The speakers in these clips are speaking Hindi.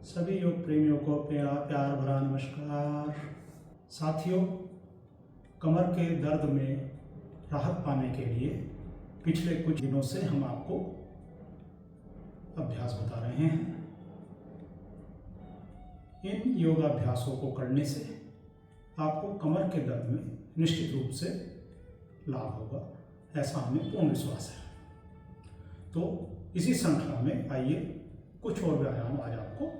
सभी योग प्रेमियों को मेरा प्यार भरा नमस्कार। साथियों, कमर के दर्द में राहत पाने के लिए पिछले कुछ दिनों से हम आपको अभ्यास बता रहे हैं। इन योगाभ्यासों को करने से आपको कमर के दर्द में निश्चित रूप से लाभ होगा, ऐसा हमें पूर्ण विश्वास है। तो इसी श्रृंखला में आइए कुछ और व्यायाम आज आपको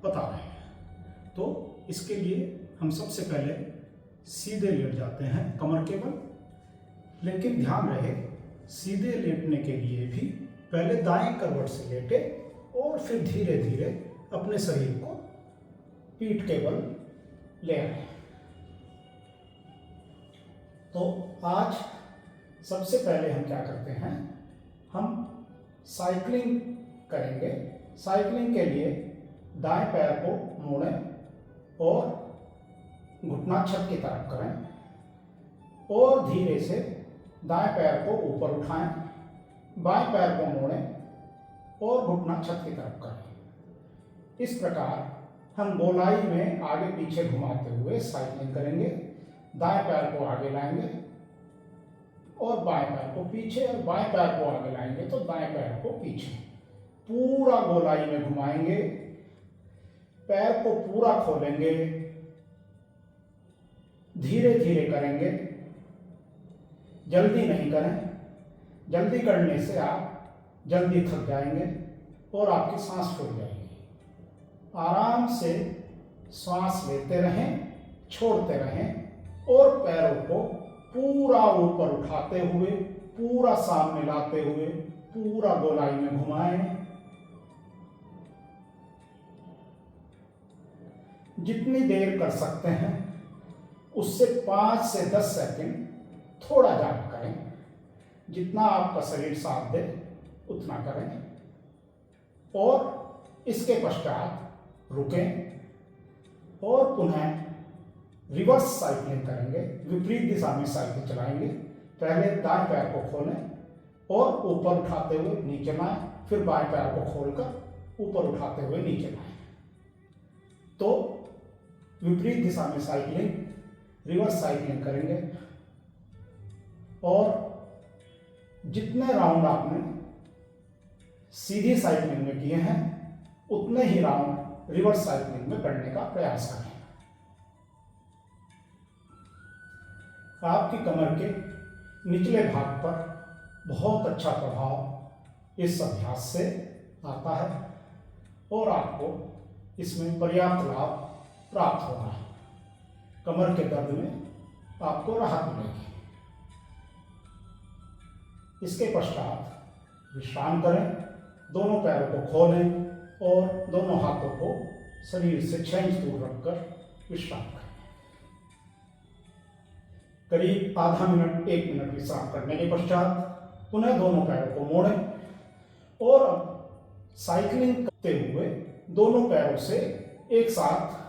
बता रहे हैं। तो इसके लिए हम सबसे पहले सीधे लेट जाते हैं कमर के बल, लेकिन ध्यान रहे सीधे लेटने के लिए भी पहले दाएं करवट से लेटे और फिर धीरे धीरे अपने शरीर को पीठ के बल ले आए। तो आज सबसे पहले हम क्या करते हैं, हम साइकिलिंग करेंगे। साइकिलिंग के लिए दाएं पैर को मोड़ें और घुटना छत की तरफ करें और धीरे से दाएं पैर को ऊपर उठाएं, बाएं पैर को मोड़ें और घुटना छत की तरफ करें। इस प्रकार हम गोलाई में आगे पीछे घुमाते हुए साइकिलिंग करेंगे। दाएं पैर को आगे लाएंगे और बाएं पैर को पीछे, और बाएं पैर को आगे लाएंगे तो दाएं पैर को पीछे, पूरा गोलाई में घुमाएंगे। पैर को पूरा खोलेंगे, धीरे धीरे करेंगे, जल्दी नहीं करें। जल्दी करने से आप जल्दी थक जाएंगे और आपकी सांस फूल जाएगी। आराम से सांस लेते रहें, छोड़ते रहें और पैरों को पूरा ऊपर उठाते हुए, पूरा सामने लाते हुए, पूरा गोलाई में घुमाएं। जितनी देर कर सकते हैं उससे 5 से 10 सेकंड थोड़ा ज़्यादा करें। जितना आपका शरीर साथ दे उतना करें और इसके पश्चात रुकें और पुनः रिवर्स साइकिलिंग करेंगे। विपरीत दिशा में साइकिल चलाएंगे। पहले दाएं पैर को खोलें और ऊपर उठाते हुए नीचे लाएं, फिर बाएं पैर को खोलकर ऊपर उठाते हुए नीचे लाएं। तो विपरीत दिशा में साइकिलिंग, रिवर्स साइकिलिंग करेंगे और जितने राउंड आपने सीधी साइकिलिंग में किए हैं उतने ही राउंड रिवर्स साइकिलिंग में करने का प्रयास करें। आपकी कमर के निचले भाग पर बहुत अच्छा प्रभाव इस अभ्यास से आता है और आपको इसमें पर्याप्त लाभ प्राप्त होगा। कमर के दर्द में आपको राहत मिलेगी। इसके पश्चात विश्राम करें। दोनों पैरों को खोलें और दोनों हाथों को शरीर से 6 इंच दूर रखकर विश्राम करें। करीब आधा मिनट 1 मिनट विश्राम करने के पश्चात पुनः दोनों पैरों को मोड़ें और अब साइकिलिंग करते हुए दोनों पैरों से एक साथ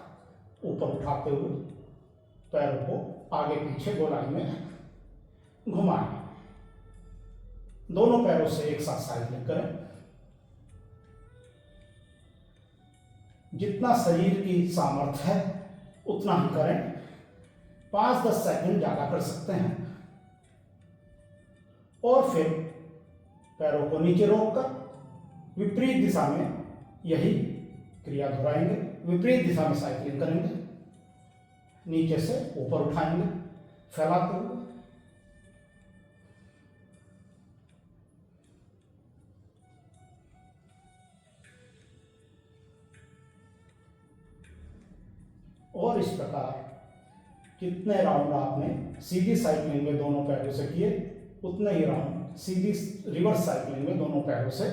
ऊपर उठाते हुए पैरों को आगे पीछे गोलाई में घुमाएं। दोनों पैरों से एक साथ साइकिलिंग करें। जितना शरीर की सामर्थ्य है उतना ही करें। 5-10 सेकंड ज्यादा कर सकते हैं और फिर पैरों को नीचे रोककर विपरीत दिशा में यही क्रिया दोहराएंगे। विपरीत दिशा में साइकिलिंग करेंगे, नीचे से ऊपर उठाएंगे फैलाते हुए। और इस प्रकार जितने राउंड आपने सीधी साइकिलिंग में दोनों पैरों से किए उतने ही राउंड सीधी रिवर्स साइकिलिंग में दोनों पैरों से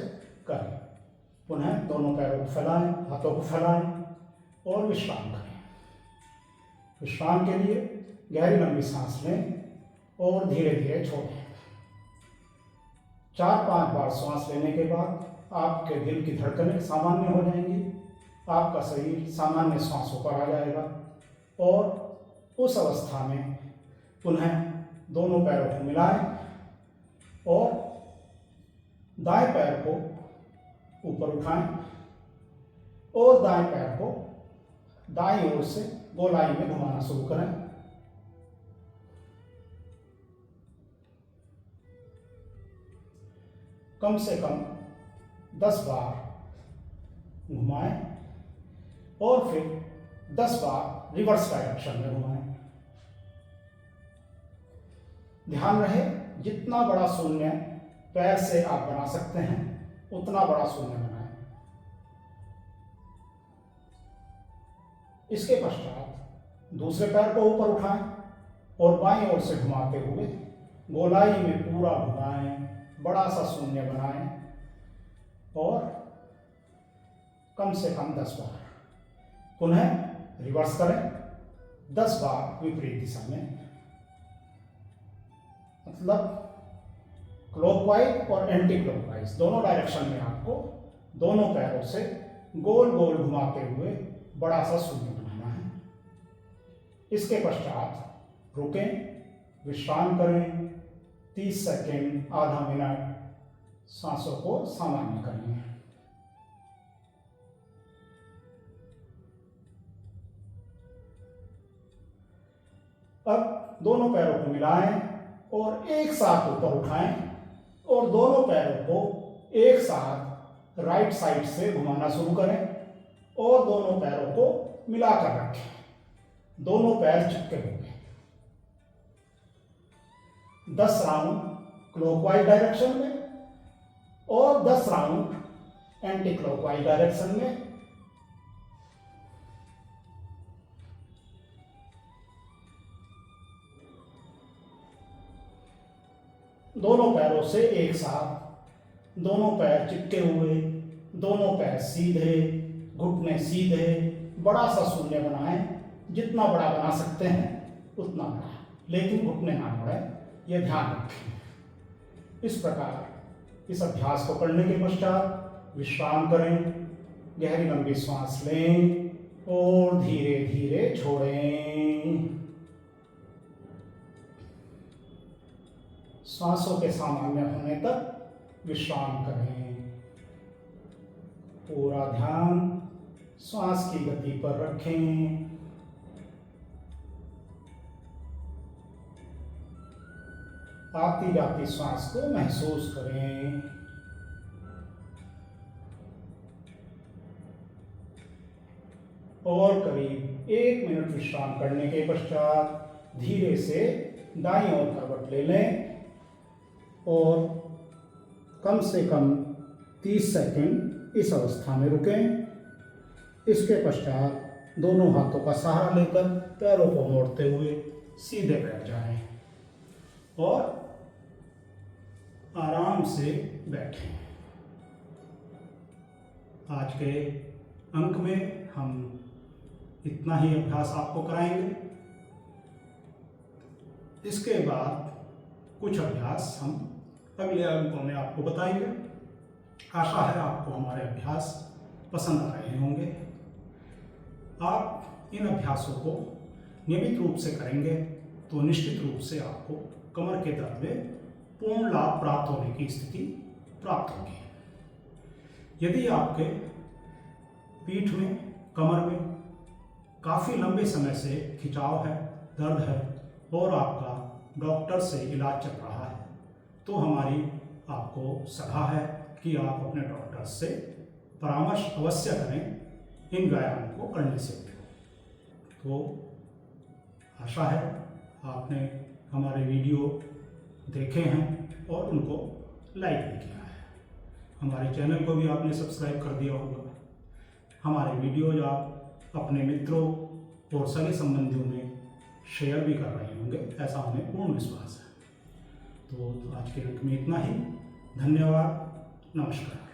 करें। पुनः दोनों पैरों को फैलाएं, हाथों को फैलाएं और विश्राम करें। विश्राम के लिए गहरी लंबी सांस लें और धीरे धीरे छोड़ें। 4-5 बार सांस लेने के बाद आपके दिल की धड़कनें सामान्य हो जाएंगी। आपका शरीर सामान्य श्वासों पर आ जाएगा और उस अवस्था में पुनः दोनों पैरों को मिलाएं और दाएं पैर को ऊपर उठाएं और दाएं पैर को दाईं ओर से गोलाई में घुमाना शुरू करें। कम से कम 10 बार घुमाएं और फिर 10 बार रिवर्स डायरेक्शन में घुमाएं। ध्यान रहे, जितना बड़ा शून्य पैर से आप बना सकते हैं उतना बड़ा शून्य बनाएं। इसके पश्चात दूसरे पैर को ऊपर उठाएं और बाईं ओर से घुमाते हुए गोलाई में पूरा घुमाएं, बड़ा सा शून्य बनाएं और कम से कम 10 बार। पुनः रिवर्स करें 10 बार विपरीत दिशा में, मतलब क्लॉकवाइज और एंटी क्लॉकवाइज दोनों डायरेक्शन में आपको दोनों पैरों से गोल गोल घुमाते हुए बड़ा सा शून्य बनाना है। इसके पश्चात रुकें, विश्राम करें, 30 सेकेंड, आधा मिनट सांसों को सामान्य करें। अब दोनों पैरों को मिलाएं और एक साथ ऊपर उठाएं और दोनों पैरों को एक साथ राइट साइड से घुमाना शुरू करें और दोनों पैरों को मिलाकर रखें। दोनों पैर चिपके हुए। 10 राउंड क्लॉकवाइज डायरेक्शन में और 10 राउंड एंटी क्लॉकवाइज डायरेक्शन में। दोनों पैरों से एक साथ, दोनों पैर चिपके हुए, दोनों पैर सीधे, घुटने सीधे, बड़ा सा शून्य बनाएं। जितना बड़ा बना सकते हैं उतना बड़ा, लेकिन घुटने ना बढ़े, यह ध्यान रखें। इस प्रकार इस अभ्यास को करने के पश्चात विश्राम करें, गहरी लंबी सांस लें और धीरे धीरे छोड़ें। सांसों के सामान्य होने तक विश्राम करें। पूरा ध्यान श्वास की गति पर रखें। आती जाती श्वास को महसूस करें। और करीब 1 मिनट विश्राम करने के पश्चात धीरे से दाईं ओर करवट ले लें और कम से कम 30 सेकंड इस अवस्था में रुकें। इसके पश्चात दोनों हाथों का सहारा लेकर पैरों को मोड़ते हुए सीधे बैठ जाएं और आराम से बैठें। आज के अंक में हम इतना ही अभ्यास आपको कराएंगे। इसके बाद कुछ अभ्यास हम अगले अंकों में आपको बताएंगे। आशा है आपको हमारे अभ्यास पसंद आ रहे होंगे। आप इन अभ्यासों को नियमित रूप से करेंगे तो निश्चित रूप से आपको कमर के दर्द में पूर्ण लाभ प्राप्त होने की स्थिति प्राप्त होगी। यदि आपके पीठ में, कमर में काफ़ी लंबे समय से खिंचाव है, दर्द है और आपका डॉक्टर से इलाज चल रहा है, तो हमारी आपको सलाह है कि आप अपने डॉक्टर से परामर्श अवश्य करें इन व्यायामों को करने से। तो आशा है आपने हमारे वीडियो देखे हैं और उनको लाइक भी किया है। हमारे चैनल को भी आपने सब्सक्राइब कर दिया होगा। हमारे वीडियोज आप अपने मित्रों और सगे संबंधियों में शेयर भी कर रहे होंगे, ऐसा हमें पूर्ण विश्वास है। तो आज के अंक में इतना ही। धन्यवाद, नमस्कार।